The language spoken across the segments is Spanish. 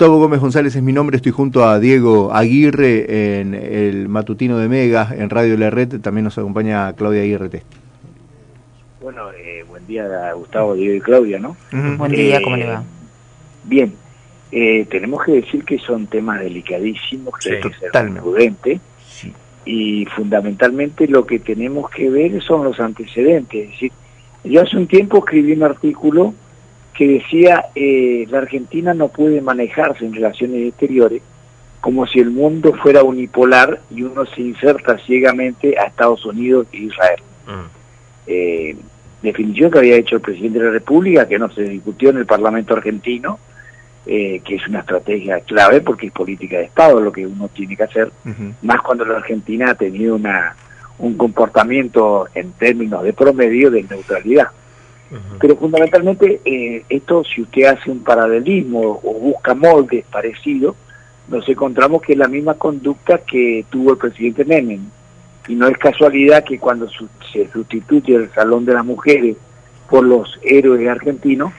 Gustavo Gómez González es mi nombre, estoy junto a Diego Aguirre en el matutino de Mega, en Radio La Red, también nos acompaña Claudia Aguirre. Bueno, buen día Gustavo, Diego y Claudia, ¿no? Buen día, ¿cómo le va? Bien, tenemos que decir que son temas delicadísimos, que hay que ser prudente, y fundamentalmente lo que tenemos que ver son los antecedentes. Es decir, yo hace un tiempo escribí un artículo que decía la Argentina no puede manejarse en relaciones exteriores como si el mundo fuera unipolar y uno se inserta ciegamente a Estados Unidos e Israel. Definición que había hecho el presidente de la República, que no se discutió en el Parlamento argentino, que es una estrategia clave porque es política de Estado lo que uno tiene que hacer, más cuando la Argentina ha tenido un comportamiento en términos de promedio de neutralidad. Pero fundamentalmente esto, si usted hace un paralelismo o busca moldes parecidos, nos encontramos que es la misma conducta que tuvo el presidente Menem. Y no es casualidad que cuando se sustituye el Salón de las Mujeres por los héroes argentinos,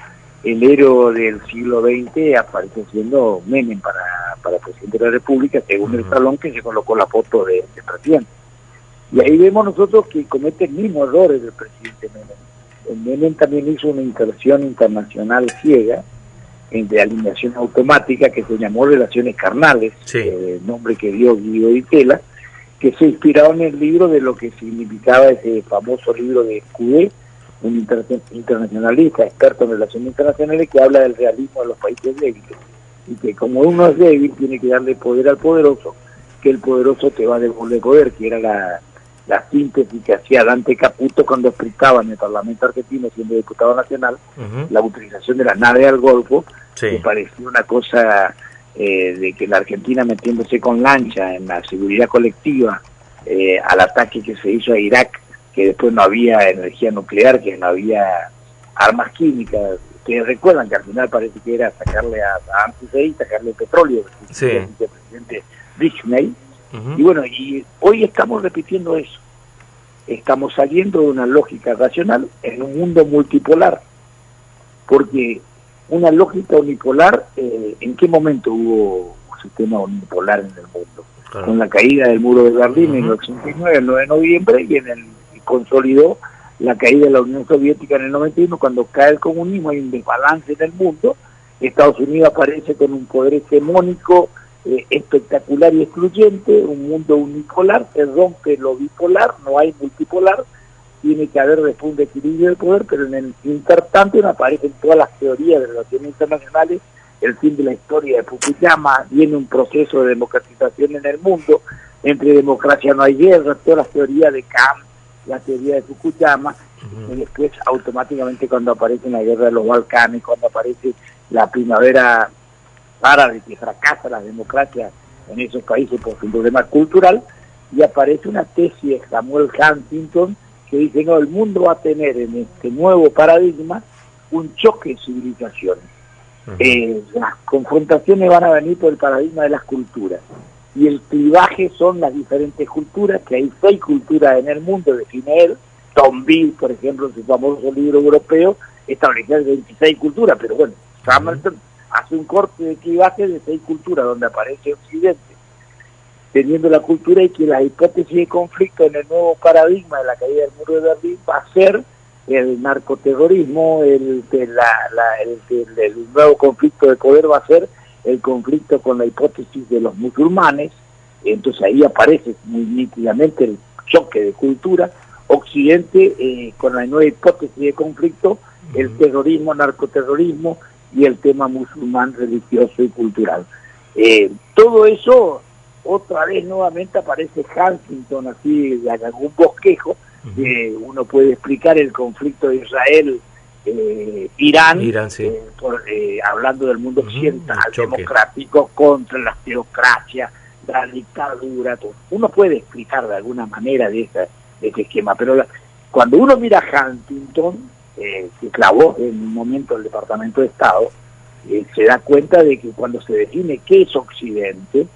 el héroe del siglo XX aparece siendo Menem para el presidente de la República, según el Salón que se colocó la foto de presidente. Y ahí vemos nosotros que comete el mismo error el presidente Menem. El Menem también hizo una inserción internacional ciega, de alineación automática, que se llamó Relaciones Carnales, el nombre que dio Guido Di Tella, que se inspiraba en el libro de lo que significaba ese famoso libro de Coué, un internacionalista, experto en relaciones internacionales, que habla del realismo de los países débiles, y que como uno es débil, tiene que darle poder al poderoso, que el poderoso te va a devolver poder, que era la síntesis que hacía Dante Caputo cuando explicaba en el Parlamento argentino, siendo diputado nacional, la utilización de las naves al Golfo, que parecía una cosa de que la Argentina metiéndose con lancha en la seguridad colectiva al ataque que se hizo a Irak, que después no había energía nuclear, que no había armas químicas, que recuerdan que al final parece que era sacarle a Hussein, sacarle petróleo, el vicepresidente Disney. Y bueno, y hoy estamos repitiendo eso. Estamos saliendo de una lógica racional en un mundo multipolar, porque una lógica unipolar, ¿en qué momento hubo un sistema unipolar en el mundo? Con la caída del muro de Berlín en el 89, el 9 de noviembre, y consolidó la caída de la Unión Soviética en el 91, cuando cae el comunismo, hay un desbalance en el mundo, Estados Unidos aparece con un poder hegemónico, espectacular y excluyente, un mundo unipolar, se rompe lo bipolar, no hay multipolar, tiene que haber después un equilibrio de poder, pero en el intertanto aparecen todas las teorías de relaciones internacionales, el fin de la historia de Fukuyama, viene un proceso de democratización en el mundo, entre democracia no hay guerra, todas las teorías de Kant, la teoría de Fukuyama, y después automáticamente cuando aparece la guerra de los Balcanes, cuando aparece la primavera árabe, que fracasa la democracia en esos países por su problema cultural, y aparece una tesis de Samuel Huntington que dice, no, el mundo va a tener en este nuevo paradigma un choque de civilizaciones. Las confrontaciones van a venir por el paradigma de las culturas, y el clivaje son las diferentes culturas, que hay 6 culturas en el mundo, define él. Tomville, por ejemplo, en su famoso libro europeo, establecía 26 culturas, pero bueno, Hamilton hace un corte de clivaje de 6 culturas, donde aparece Occidente, teniendo la cultura, y que la hipótesis de conflicto en el nuevo paradigma de la caída del muro de Berlín va a ser el narcoterrorismo, el nuevo conflicto de poder va a ser el conflicto con la hipótesis de los musulmanes. Entonces ahí aparece muy nítidamente el choque de cultura. Occidente, con la nueva hipótesis de conflicto, el terrorismo, narcoterrorismo y el tema musulmán religioso y cultural. Todo eso, otra vez nuevamente aparece Huntington, así de algún bosquejo, uno puede explicar el conflicto de Israel-Irán, hablando del mundo occidental, democrático, contra las teocracias, la dictadura, todo. Uno puede explicar de alguna manera de ese esquema, pero cuando uno mira a Huntington, que clavó en un momento el Departamento de Estado, se da cuenta de que cuando se define qué es Occidente,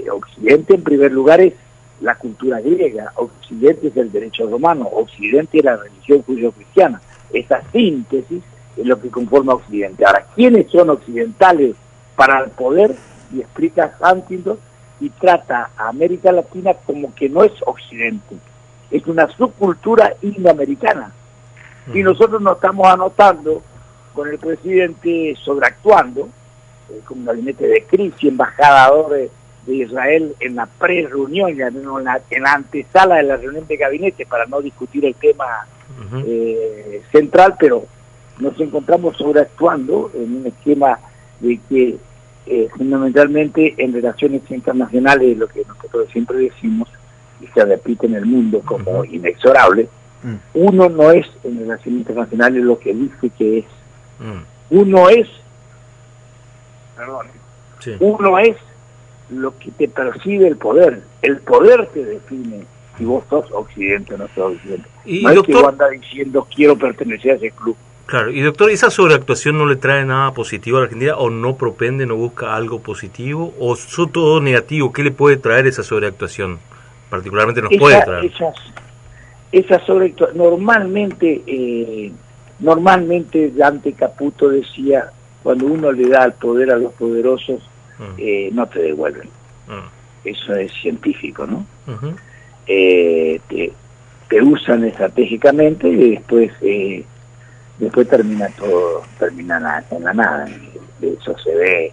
Occidente en primer lugar es la cultura griega, Occidente es el derecho romano, Occidente es la religión judío-cristiana. Esa síntesis es lo que conforma Occidente. Ahora, ¿quiénes son occidentales para el poder, y explica Huntington, y trata a América Latina como que no es Occidente, es una subcultura indoamericana. Y nosotros nos estamos anotando con el presidente sobreactuando, con un gabinete de crisis, embajador de Israel en la pre-reunión, en la antesala de la reunión de gabinete, para no discutir el tema central, pero nos encontramos sobreactuando en un esquema de que fundamentalmente en relaciones internacionales, lo que nosotros siempre decimos y se repite en el mundo como inexorable, uno no es en relaciones internacionales lo que dice que es. Uno es, uno es lo que te percibe el poder te define si vos sos Occidente o no sos Occidente. Y no doctor, es que vos andás diciendo quiero pertenecer a ese club. Claro, y doctor, ¿esa sobreactuación no le trae nada positivo a la Argentina, o no propende, no busca algo positivo, o son todo negativo? ¿Qué le puede traer esa sobreactuación? Particularmente nos puede traer. Esa sobreactuación, normalmente Dante Caputo decía, cuando uno le da el poder a los poderosos, no te devuelven. Eso es científico, ¿no? Te usan estratégicamente y después termina en la nada. Eso se ve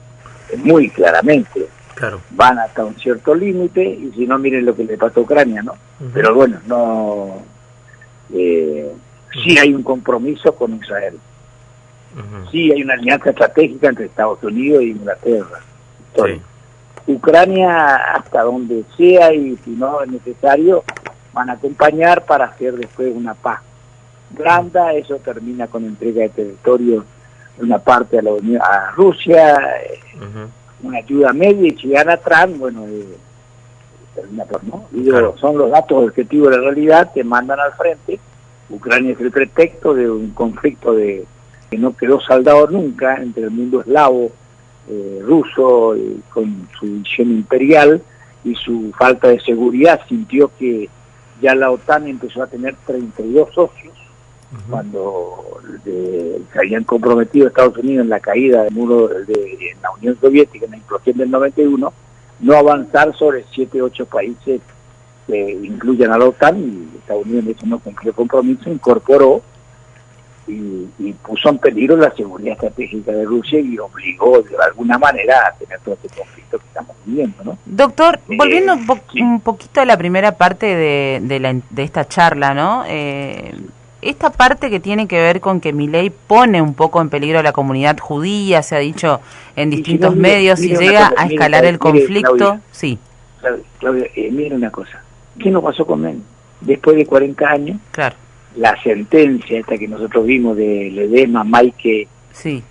muy claramente. Claro. Van hasta un cierto límite, y si no, miren lo que le pasó a Ucrania, ¿no? Pero bueno, no sí hay un compromiso con Israel. Sí hay una alianza estratégica entre Estados Unidos e Inglaterra. Sí. Ucrania, hasta donde sea, y si no es necesario, van a acompañar para hacer después una paz blanda. Eso termina con entrega de territorio de una parte a Rusia, una ayuda media, y si gana Trump, bueno, termina por no. Claro. Son los datos objetivos de la realidad que mandan al frente. Ucrania es el pretexto de un conflicto que no quedó saldado nunca entre el mundo eslavo, ruso, con su visión imperial y su falta de seguridad. Sintió que ya la OTAN empezó a tener 32 socios, cuando se habían comprometido Estados Unidos en la caída del muro de la Unión Soviética, en la implosión del 91, no avanzar sobre 7 u 8 países que incluyan a la OTAN, y Estados Unidos en eso no cumplió compromiso, incorporó y puso en peligro la seguridad estratégica de Rusia, y obligó de alguna manera a tener todo este conflicto que estamos viviendo, ¿no? Doctor, volviendo un poquito a la primera parte de esta charla, ¿no? Esta parte que tiene que ver con que Milei pone un poco en peligro a la comunidad judía, se ha dicho en distintos medios, y llega a escalar el conflicto. Claudia, sí. Claudia, mira una cosa, ¿qué nos pasó con Menem? Después de 40 años, claro, la sentencia esta que nosotros vimos de Ledesma, Maike, sí,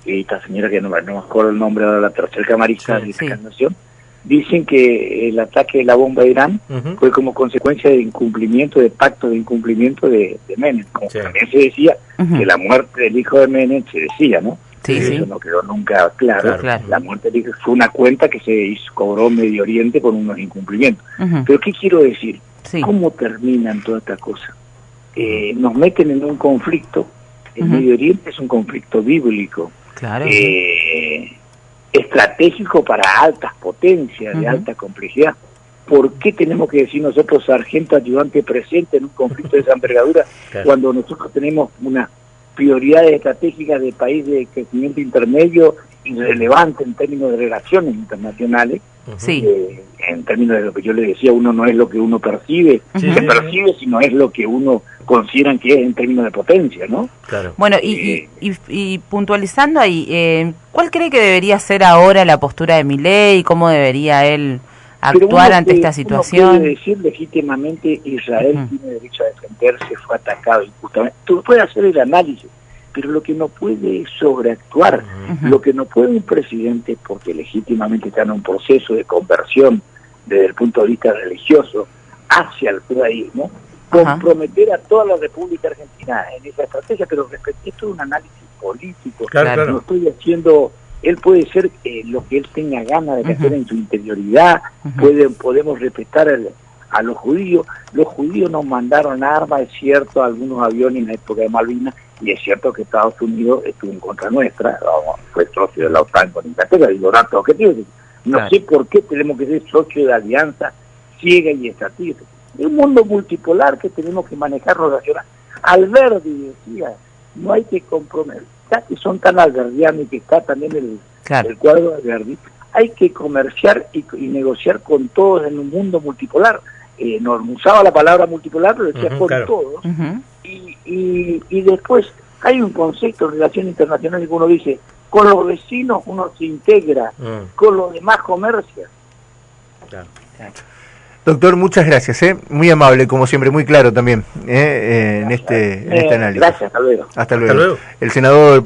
y esta señora que no me acuerdo el nombre ahora, la tercera camarista de la nación, dicen que el ataque de la bomba de Irán fue como consecuencia de incumplimiento, de pacto de incumplimiento de Menem. Como también se decía que la muerte del hijo de Menem, se decía, ¿no? Eso no quedó nunca claro. La muerte del hijo fue una cuenta que se cobró Medio Oriente con unos incumplimientos. Pero ¿qué quiero decir? ¿Cómo terminan todas estas cosas? Nos meten en un conflicto. El Medio Oriente es un conflicto bíblico. Claro. Estratégico para altas potencias, de alta complejidad. ¿Por qué tenemos que decir nosotros sargento ayudante presente en un conflicto de esa envergadura cuando nosotros tenemos unas prioridades estratégicas de país de crecimiento intermedio irrelevante en términos de relaciones internacionales? En términos de lo que yo le decía, uno no es lo que uno percibe, percibe, sino es lo que uno considera que es en términos de potencia, ¿no? Claro. Bueno, y puntualizando ahí, ¿cuál cree que debería ser ahora la postura de Milei? ¿Cómo debería él actuar ante esta situación? Uno puede decir legítimamente, Israel tiene derecho a defenderse, fue atacado injustamente. Tú puedes hacer el análisis, pero lo que no puede es sobreactuar. Lo que no puede un presidente, porque legítimamente está en un proceso de conversión desde el punto de vista religioso hacia el judaísmo, comprometer a toda la República Argentina en esa estrategia, pero esto es un análisis político. No estoy haciendo, él puede ser lo que él tenga ganas de hacer en su interioridad, podemos respetar a los judíos. Los judíos nos mandaron armas, es cierto, algunos aviones en la época de Malvinas, Y es cierto que Estados Unidos estuvo en contra nuestra, fue socio de la OTAN con Inglaterra, digo datos objetivos. No sé por qué tenemos que ser socios de alianza ciega y estratégica. Es un mundo multipolar que tenemos que manejar relaciones. Alberdi decía, no hay que comprometer, ya que son tan alberdianos y que está también el cuadro de Alberdi, hay que comerciar y negociar con todos en un mundo multipolar. No usaba la palabra multipolar, pero decía con todos. Y después hay un concepto de relación internacional que uno dice, con los vecinos uno se integra, con los demás comercia. Doctor, muchas gracias, muy amable, como siempre, muy claro también en este análisis. Gracias, hasta luego. Hasta luego. El senador